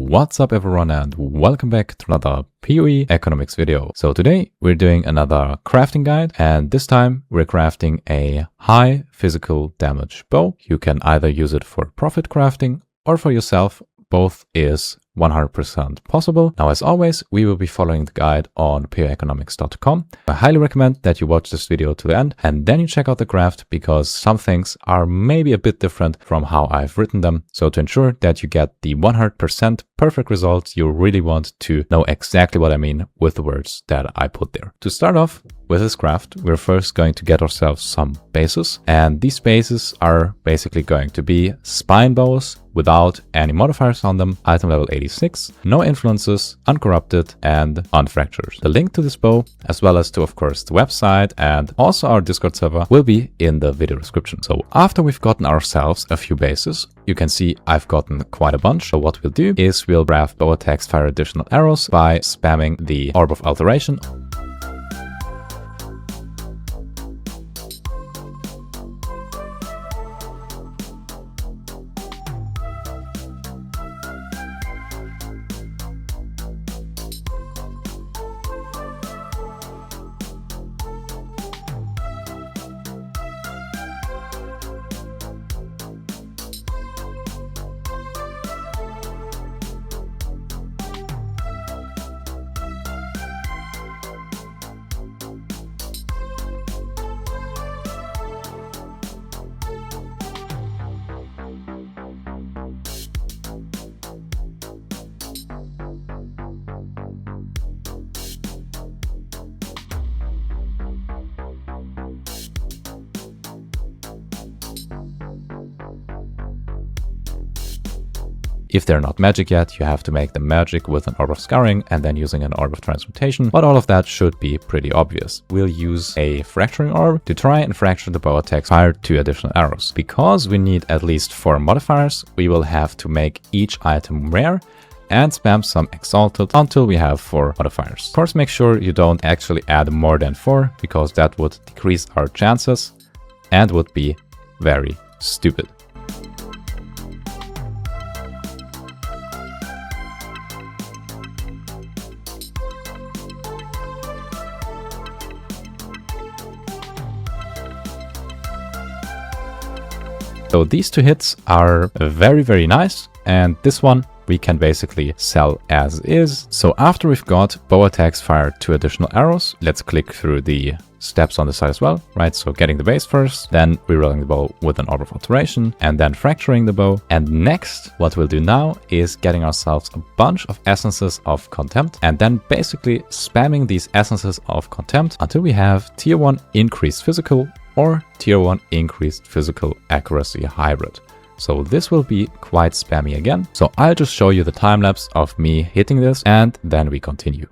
What's up everyone and welcome back to another PoE economics video. So today we're doing another crafting guide, and this time we're crafting a high physical damage bow. You can either use it for profit crafting or for yourself. Both is 100% possible. Now, as always, we will be following the guide on poeconomics.com. I highly recommend that you watch this video to the end and then you check out the craft, because some things are maybe a bit different from how I've written them. So to ensure that you get the 100% perfect results, you really want to know exactly what I mean with the words that I put there. To start off with this craft, we're first going to get ourselves some bases, and these bases are basically going to be spine bows without any modifiers on them, item level 86, no influences, uncorrupted, and unfractured. The link to this bow, as well as to, of course, the website and also our Discord server, will be in the video description. So after we've gotten ourselves a few bases, you can see I've gotten quite a bunch. So what we'll do is we'll craft bow attacks, fire additional arrows by spamming the Orb of Alteration. If they're not magic yet, you have to make them magic with an Orb of Scouring and then using an Orb of Transmutation, but all of that should be pretty obvious. We'll use a Fracturing Orb to try and fracture the bow attacks, fire 2 additional arrows. Because we need at least 4 modifiers, we will have to make each item rare and spam some Exalted until we have 4 modifiers. Of course, make sure you don't actually add more than 4, because that would decrease our chances and would be very stupid. So these 2 hits are very nice, and this one we can basically sell as is. So after we've got bow attacks, fire 2 additional arrows, let's click through the steps on the side as well, right? So getting the base first, then rerolling the bow with an Orb of Alteration, and then fracturing the bow. And next, what we'll do now is getting ourselves a bunch of essences of Contempt, and then basically spamming these essences of Contempt until we have tier 1 increased physical or tier 1 increased physical accuracy hybrid. So this will be quite spammy again. So I'll just show you the time lapse of me hitting this and then we continue.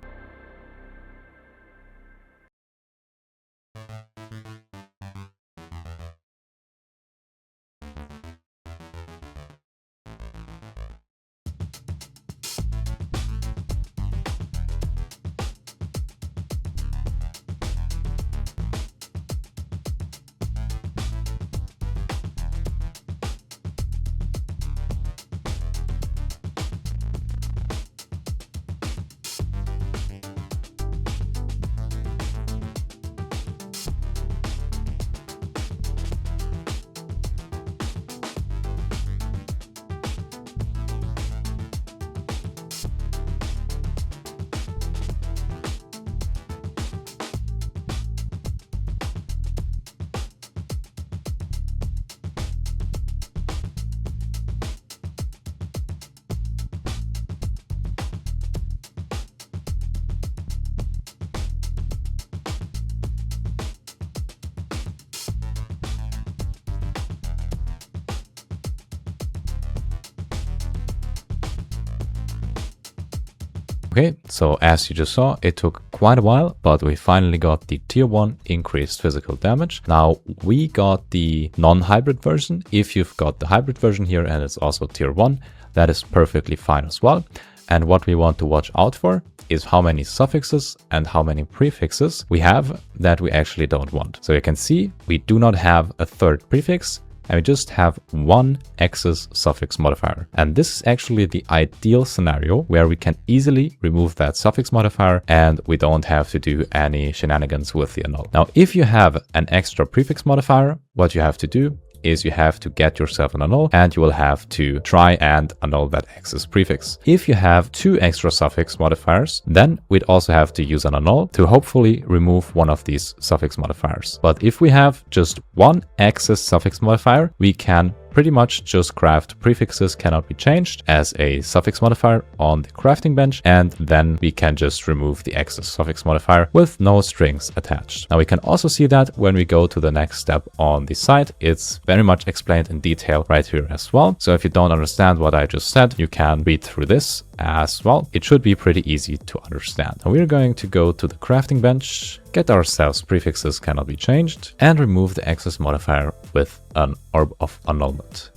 Okay, so as you just saw, it took quite a while, but we finally got the tier 1 increased physical damage. Now, we got the non-hybrid version. If you've got the hybrid version here and it's also tier 1, that is perfectly fine as well. And what we want to watch out for is how many suffixes and how many prefixes we have that we actually don't want. So you can see we do not have a third prefix and we just have one excess suffix modifier. And this is actually the ideal scenario where we can easily remove that suffix modifier and we don't have to do any shenanigans with the annul. Now, if you have an extra prefix modifier, what you have to do is you have to get yourself an annul and you will have to try and annul that excess prefix. If you have two extra suffix modifiers, then we'd also have to use an annul to hopefully remove one of these suffix modifiers. But if we have just one excess suffix modifier, we can pretty much just craft prefixes cannot be changed as a suffix modifier on the crafting bench, and then we can just remove the excess suffix modifier with no strings attached. Now we can also see that when we go to the next step on the site, it's very much explained in detail right here as well. So if you don't understand what I just said, you can read through this as well. It should be pretty easy to understand. Now we're going to go to the crafting bench, get ourselves prefixes cannot be changed, and remove the excess modifier with an orb of annulment.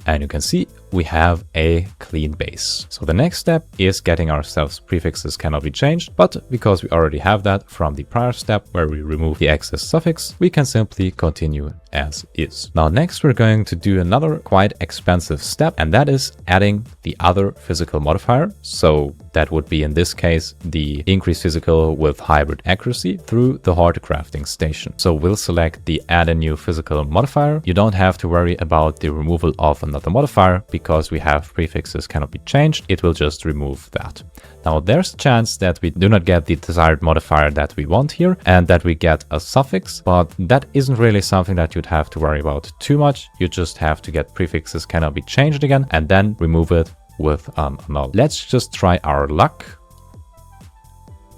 And you can see we have a clean base. So the next step is getting ourselves prefixes cannot be changed, but because we already have that from the prior step where we remove the excess suffix, we can simply continue as is. Now next we're going to do another quite expensive step, and that is adding the other physical modifier. So that would be in this case the increase physical with hybrid accuracy through the horde crafting station. So we'll select the add a new physical modifier. You don't have to worry about the removal of another modifier because we have prefixes cannot be changed. It will just remove that. Now there's a chance that we do not get the desired modifier that we want here and that we get a suffix, but that isn't really something that you'd have to worry about too much. You just have to get prefixes cannot be changed again and then remove it with an annul. Let's just try our luck.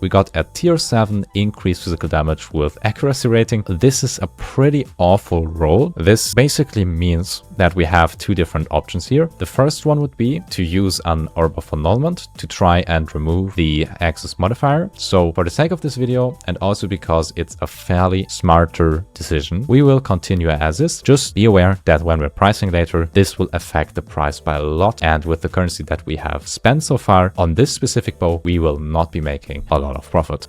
We got a tier 7 increased physical damage with accuracy rating. This is a pretty awful roll. This basically means that we have two different options here. The first one would be to use an orb of annulment to try and remove the excess modifier. So for the sake of this video, and also because it's a fairly smarter decision, we will continue as is. Just be aware that when we're pricing later, this will affect the price by a lot. And with the currency that we have spent so far on this specific bow, we will not be making a lot of profit.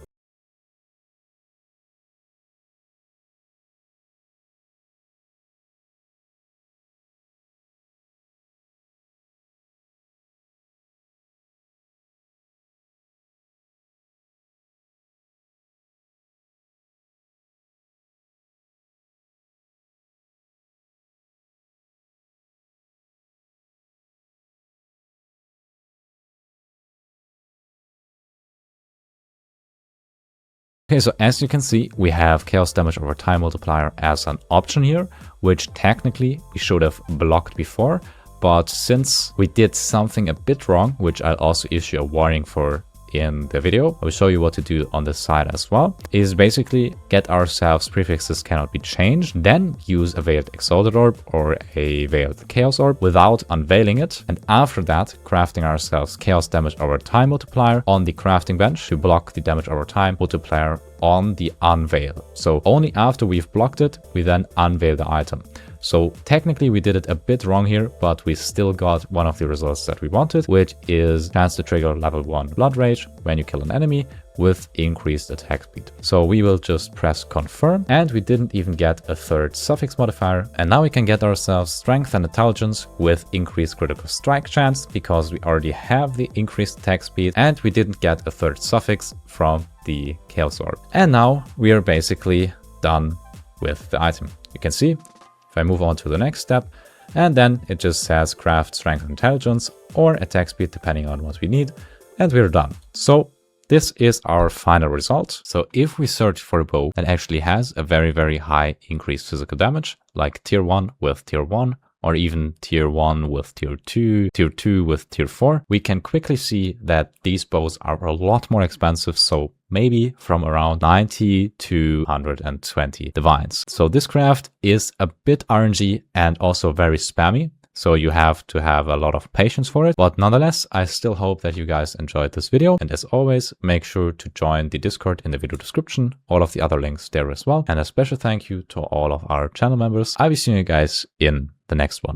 Okay, so as you can see, we have chaos damage over time multiplier as an option here, which technically we should have blocked before. But since we did something a bit wrong, which I'll also issue a warning for in the video, I'll show you what to do on this side as well, is basically get ourselves prefixes cannot be changed, then use a veiled exalted orb or a veiled chaos orb without unveiling it, and after that crafting ourselves chaos damage over time multiplier on the crafting bench to block the damage over time multiplier on the unveil. So only after we've blocked it, we then unveil the item. So technically we did it a bit wrong here, but we still got one of the results that we wanted, which is chance to trigger level 1 blood rage when you kill an enemy with increased attack speed. So we will just press confirm, and we didn't even get a third suffix modifier. And now we can get ourselves strength and intelligence with increased critical strike chance because we already have the increased attack speed and we didn't get a third suffix from the chaos orb. And now we are basically done with the item. You can see if I move on to the next step, and then it just says craft strength and intelligence or attack speed depending on what we need, and we're done. So this is our final result. So if we search for a bow that actually has a very, very high increased physical damage, like tier 1 with tier 1, or even tier 1 with tier 2, tier 2 with tier 4, we can quickly see that these bows are a lot more expensive. So maybe from around 90 to 120 divines. So this craft is a bit RNG and also very spammy. So you have to have a lot of patience for it. But nonetheless, I still hope that you guys enjoyed this video. And as always, make sure to join the Discord in the video description. All of the other links there as well. And a special thank you to all of our channel members. I'll be seeing you guys in the next one.